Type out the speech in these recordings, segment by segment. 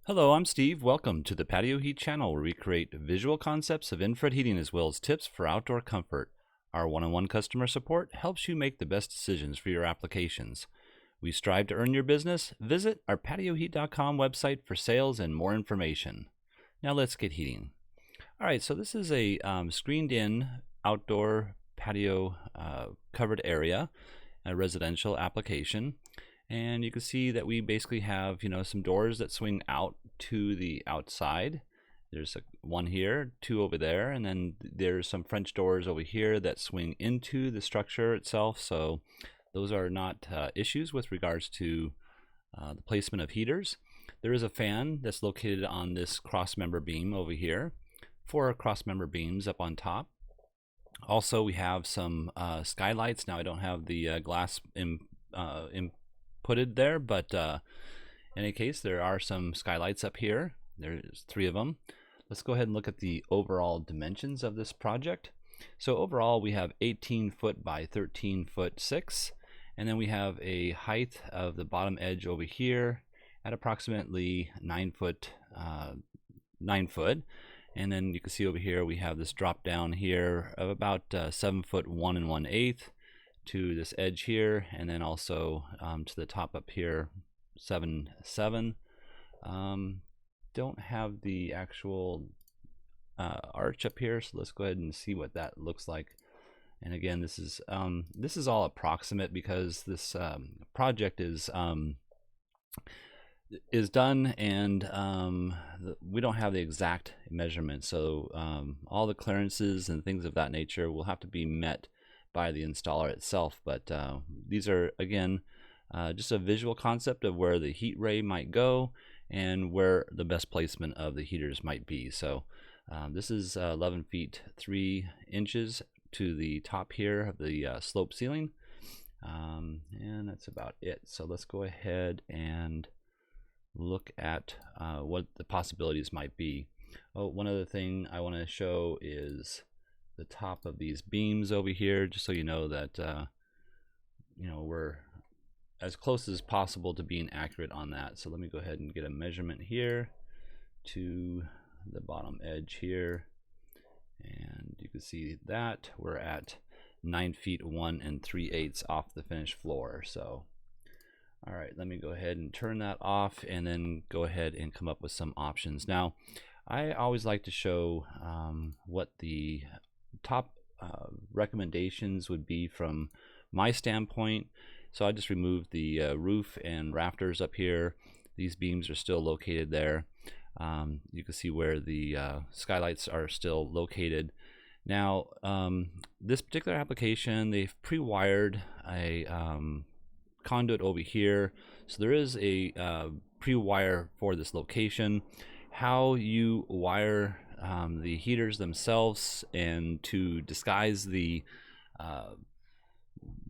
Hello, I'm Steve. Welcome to the Patio Heat channel, where we create visual concepts of infrared heating as well as tips for outdoor comfort. Our one-on-one customer support helps you make the best decisions for your applications. We strive to earn your business. Visit our patioheat.com website for sales and more information. Now let's get heating. All right, so this is a screened-in outdoor patio covered area, a residential application. And you can see that we basically have, some doors that swing out to the outside. There's one here, two over there, and then there's some French doors over here that swing into the structure itself. So those are not issues with regards to the placement of heaters. There is a fan that's located on this cross-member beam over here. 4 cross-member beams up on top. Also, we have some skylights. Now I don't have the glass inputted there, but in any case, there are some skylights up here. There's 3 of them. Let's go ahead and look at the overall dimensions of this project. So overall, we have 18 foot by 13 foot 6, and then we have a height of the bottom edge over here at approximately 9 foot. And then you can see over here we have this drop down here of about 7 foot 1 1/8 to this edge here, and then also to the top up here 7 don't have the actual arch up here, so let's go ahead and see what that looks like. And again, this is all approximate because this project is done, and we don't have the exact measurement, so all the clearances and things of that nature will have to be met by the installer itself. But these are, again, just a visual concept of where the heat ray might go and where the best placement of the heaters might be. So this is 11 feet 3 inches to the top here of the slope ceiling, and that's about it. So let's go ahead and look at what the possibilities might be. One other thing I want to show is the top of these beams over here, just so you know that we're as close as possible to being accurate on that. So let me go ahead and get a measurement here to the bottom edge here, and you can see that we're at 9 feet 1 3/8 off the finished floor. So all right, let me go ahead and turn that off and then go ahead and come up with some options. Now, I always like to show what the top recommendations would be from my standpoint. So I just removed the roof and rafters up here. These beams are still located there. You can see where the skylights are still located. Now, this particular application, they've pre-wired a conduit over here, so there is a pre-wire for this location. How you wire the heaters themselves and to disguise the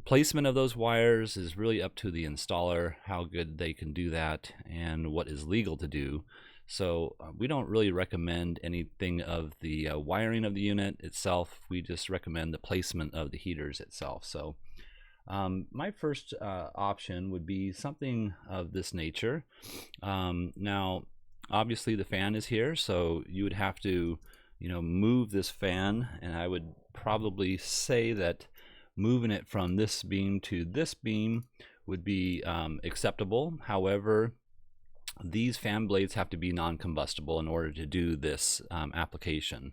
placement of those wires is really up to the installer, how good they can do that and what is legal to do. So we don't really recommend anything of the wiring of the unit itself. We just recommend the placement of the heaters itself. So my first option would be something of this nature. Now, obviously the fan is here, so you would have to, move this fan, and I would probably say that moving it from this beam to this beam would be acceptable. However, these fan blades have to be non-combustible in order to do this application.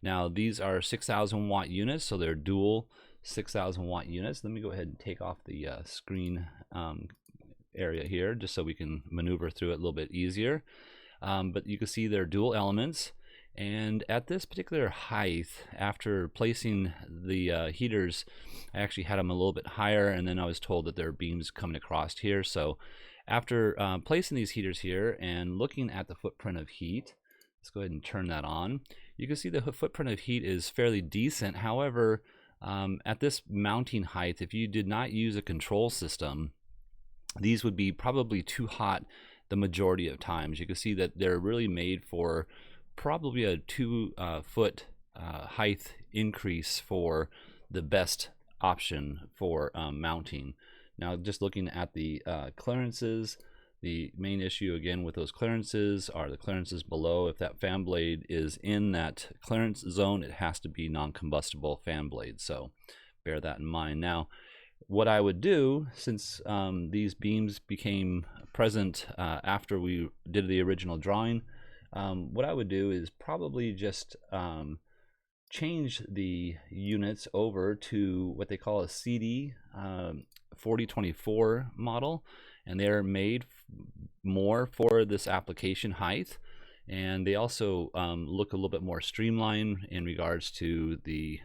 Now, these are 6,000 watt units, so they're dual 6,000 watt units. Let me go ahead and take off the screen area here just so we can maneuver through it a little bit easier. But you can see they're dual elements, and at this particular height, after placing the heaters, I actually had them a little bit higher, and then I was told that there are beams coming across here. So after placing these heaters here and looking at the footprint of heat, let's go ahead and turn that on. You can see the footprint of heat is fairly decent. However, at this mounting height, if you did not use a control system, these would be probably too hot the majority of times. You can see that they're really made for probably a 2 foot height increase for the best option for mounting. Now, just looking at the clearances, The main issue again with those clearances are the clearances below. If that fan blade is in that clearance zone, it has to be non-combustible fan blade, so bear that in mind. Now what I would do, since these beams became present after we did the original drawing, what I would do is probably just change the units over to what they call a CD 4024 model, and they're made more for this application height, and they also look a little bit more streamlined in regards to the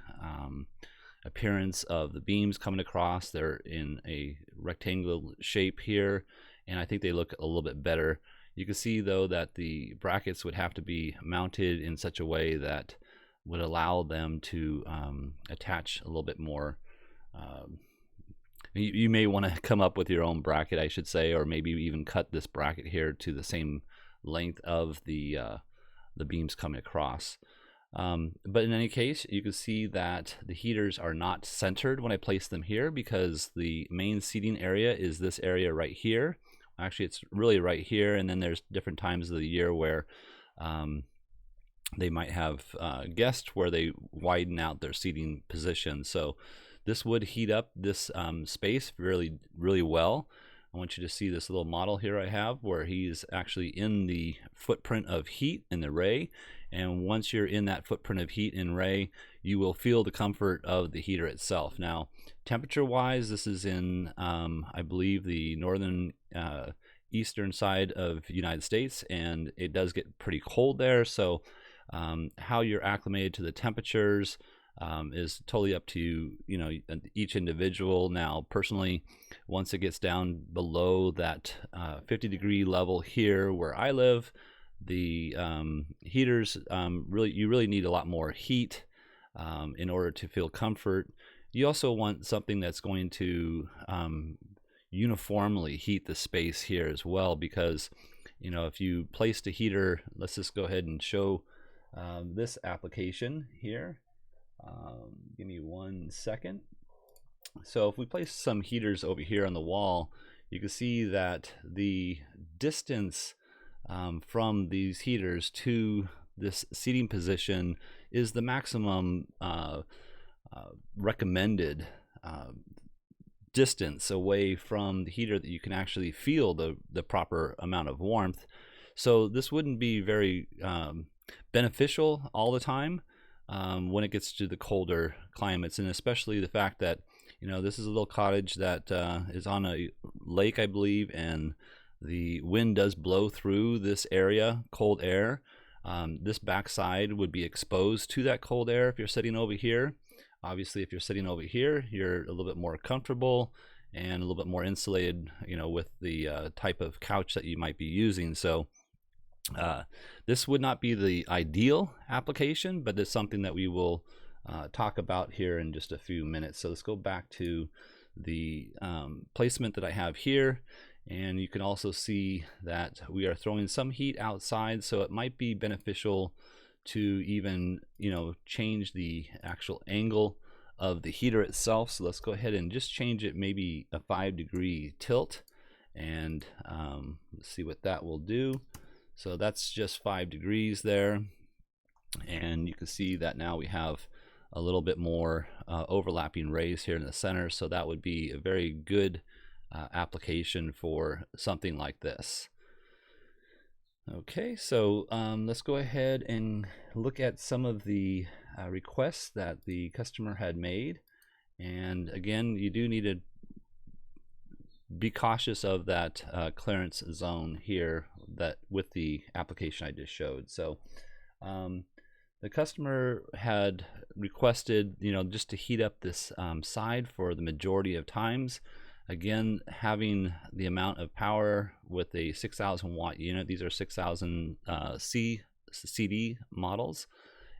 appearance of the beams coming across. They're in a rectangular shape here, and I think they look a little bit better. You can see though that the brackets would have to be mounted in such a way that would allow them to attach a little bit more. You may want to come up with your own bracket, I should say, or maybe even cut this bracket here to the same length of the beams coming across. But in any case, you can see that the heaters are not centered when I place them here, because the main seating area is this area right here. Actually, it's really right here, and then there's different times of the year where they might have guests where they widen out their seating position. So this would heat up this space really, really well. I want you to see this little model here I have where he's actually in the footprint of heat in the ray. And once you're in that footprint of heat in ray, you will feel the comfort of the heater itself. Now, temperature wise, this is in, I believe, the northern eastern side of the United States, and it does get pretty cold there. So how you're acclimated to the temperatures is totally up to each individual. Now, personally, once it gets down below that 50-degree level here where I live, the heaters you really need a lot more heat in order to feel comfort. You also want something that's going to uniformly heat the space here as well, because if you placed a heater, let's just go ahead and show this application here. Give me 1 second. So if we place some heaters over here on the wall, you can see that the distance from these heaters to this seating position is the maximum recommended distance away from the heater that you can actually feel the proper amount of warmth. So this wouldn't be very beneficial all the time when it gets to the colder climates, and especially the fact that this is a little cottage that is on a lake, I believe, and the wind does blow through this area, cold air. This backside would be exposed to that cold air if you're sitting over here. Obviously, if you're sitting over here, you're a little bit more comfortable and a little bit more insulated, with the type of couch that you might be using. So this would not be the ideal application, but it's something that we will talk about here in just a few minutes. So let's go back to the placement that I have here, and you can also see that we are throwing some heat outside, so it might be beneficial to even change the actual angle of the heater itself. So let's go ahead and just change it maybe a 5-degree tilt, and let's see what that will do. So that's just 5 degrees there, and you can see that now we have a little bit more overlapping rays here in the center. So that would be a very good application for something like this. Okay, so let's go ahead and look at some of the requests that the customer had made. And again, you do need to be cautious of that clearance zone here that with the application I just showed. So the customer had requested, just to heat up this side for the majority of times. Again, having the amount of power with a 6,000 watt unit, these are 6,000 CD models.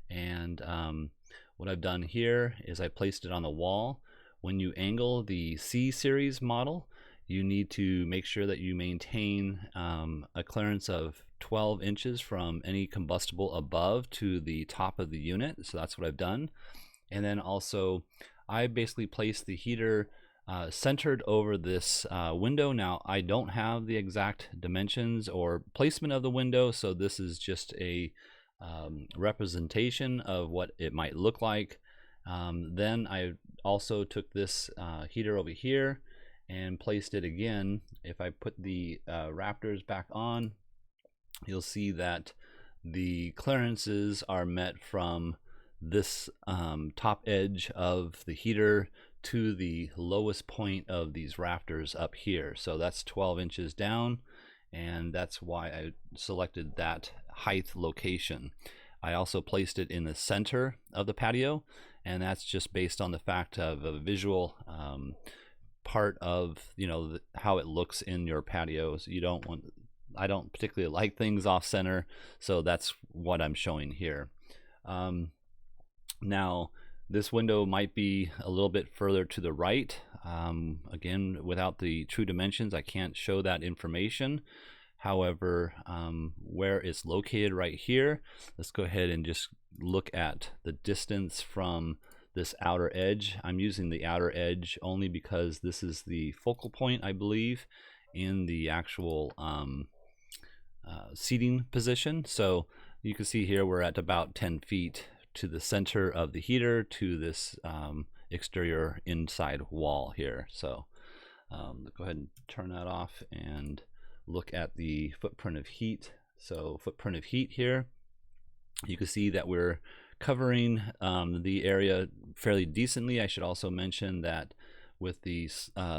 And what I've done here is I placed it on the wall. When you angle the C series model, you need to make sure that you maintain a clearance of 12 inches from any combustible above to the top of the unit. So that's what I've done. And then also I basically placed the heater centered over this window. Now, I don't have the exact dimensions or placement of the window, so this is just a representation of what it might look like. Then I also took this heater over here and placed it again. If I put the rafters back on, you'll see that the clearances are met from this top edge of the heater to the lowest point of these rafters up here. So that's 12 inches down, and that's why I selected that height location. I also placed it in the center of the patio, and that's just based on the fact of a visual part of, you know, how it looks in your patio. So you don't want, I don't particularly like things off center, so that's what I'm showing here. Now, this window might be a little bit further to the right. Again, without the true dimensions, I can't show that information. However, where it's located right here, let's go ahead and just look at the distance from this outer edge. I'm using the outer edge only because this is the focal point, I believe, in the actual seating position. So you can see here we're at about 10 feet to the center of the heater to this exterior inside wall here. So go ahead and turn that off and look at the footprint of heat. So footprint of heat here, you can see that we're covering the area fairly decently. I should also mention that with the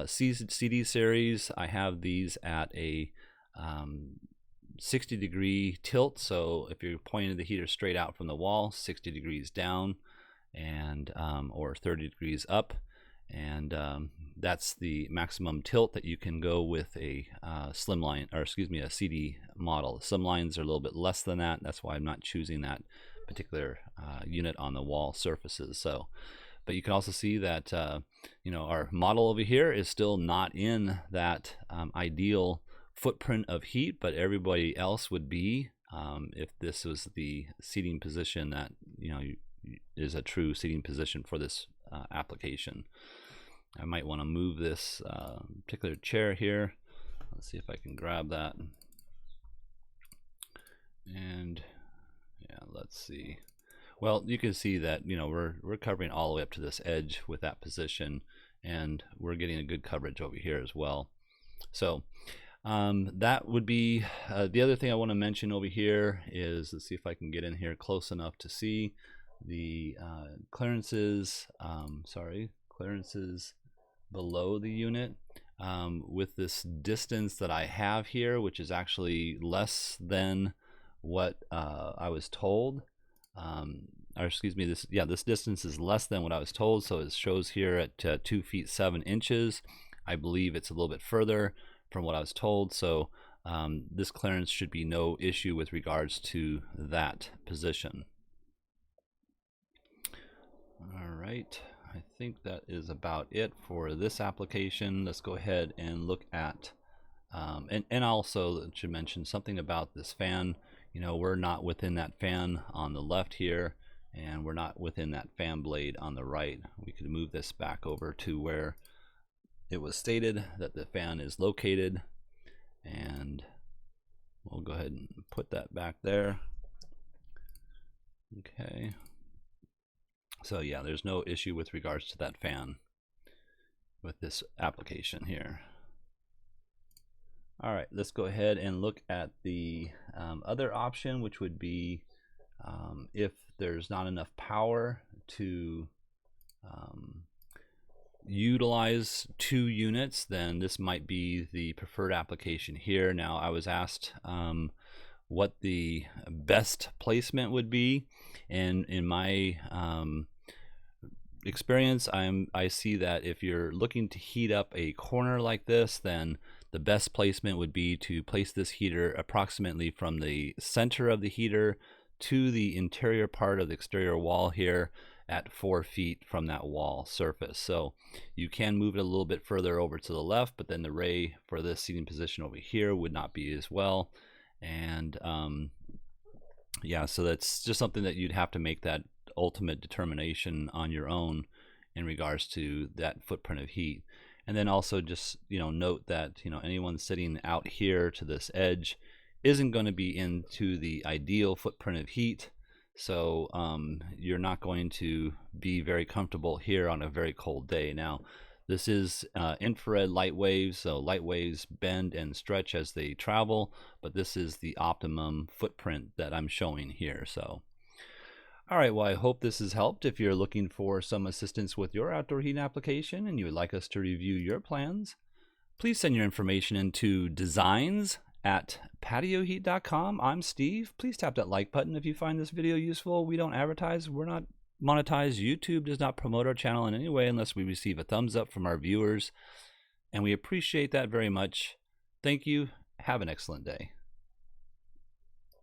CD series, I have these at a 60-degree tilt. So if you're pointing the heater straight out from the wall, 60 degrees down, and or 30 degrees up, and that's the maximum tilt that you can go with a slimline, or excuse me, a CD model. Slimlines are a little bit less than that. That's why I'm not choosing that particular unit on the wall surfaces. So, but you can also see that you know, our model over here is still not in that ideal footprint of heat, but everybody else would be if this was the seating position that, you know, is a true seating position for this application. I might want to move this particular chair here. Let's see if I can grab that. And yeah, let's see. Well, you can see that, you know, we're covering all the way up to this edge with that position, and we're getting a good coverage over here as well. So that would be the other thing I want to mention over here is, let's see if I can get in here close enough to see the clearances, clearances below the unit. With this distance that I have here, which is actually less than what I was told, or excuse me, this distance is less than what I was told, so it shows here at 2 feet 7 inches. I believe it's a little bit further from what I was told, so this clearance should be no issue with regards to that position. All right, I think that is about it for this application. Let's go ahead and look at, and also should mention something about this fan. You know, we're not within that fan on the left here, and we're not within that fan blade on the right. We could move this back over to where it was stated that the fan is located, and we'll go ahead and put that back there. Okay. So yeah, there's no issue with regards to that fan with this application here. All right, let's go ahead and look at the other option, which would be if there's not enough power to utilize 2 units, then this might be the preferred application here. Now, I was asked what the best placement would be, and in my experience, I see that if you're looking to heat up a corner like this, then the best placement would be to place this heater approximately from the center of the heater to the interior part of the exterior wall here at 4 feet from that wall surface. So you can move it a little bit further over to the left, but then the ray for this seating position over here would not be as well. And yeah, so that's just something that you'd have to make that ultimate determination on your own in regards to that footprint of heat. And then also just, note that, anyone sitting out here to this edge isn't going to be into the ideal footprint of heat. So you're not going to be very comfortable here on a very cold day. Now, this is infrared light waves, so light waves bend and stretch as they travel, but this is the optimum footprint that I'm showing here. So, all right, well, I hope this has helped. If you're looking for some assistance with your outdoor heating application and you would like us to review your plans, please send your information into designs@patioheat.com. I'm Steve. Please tap that like button if you find this video useful. We don't advertise. We're not monetized. YouTube does not promote our channel in any way unless we receive a thumbs up from our viewers, and we appreciate that very much. Thank you. Have an excellent day.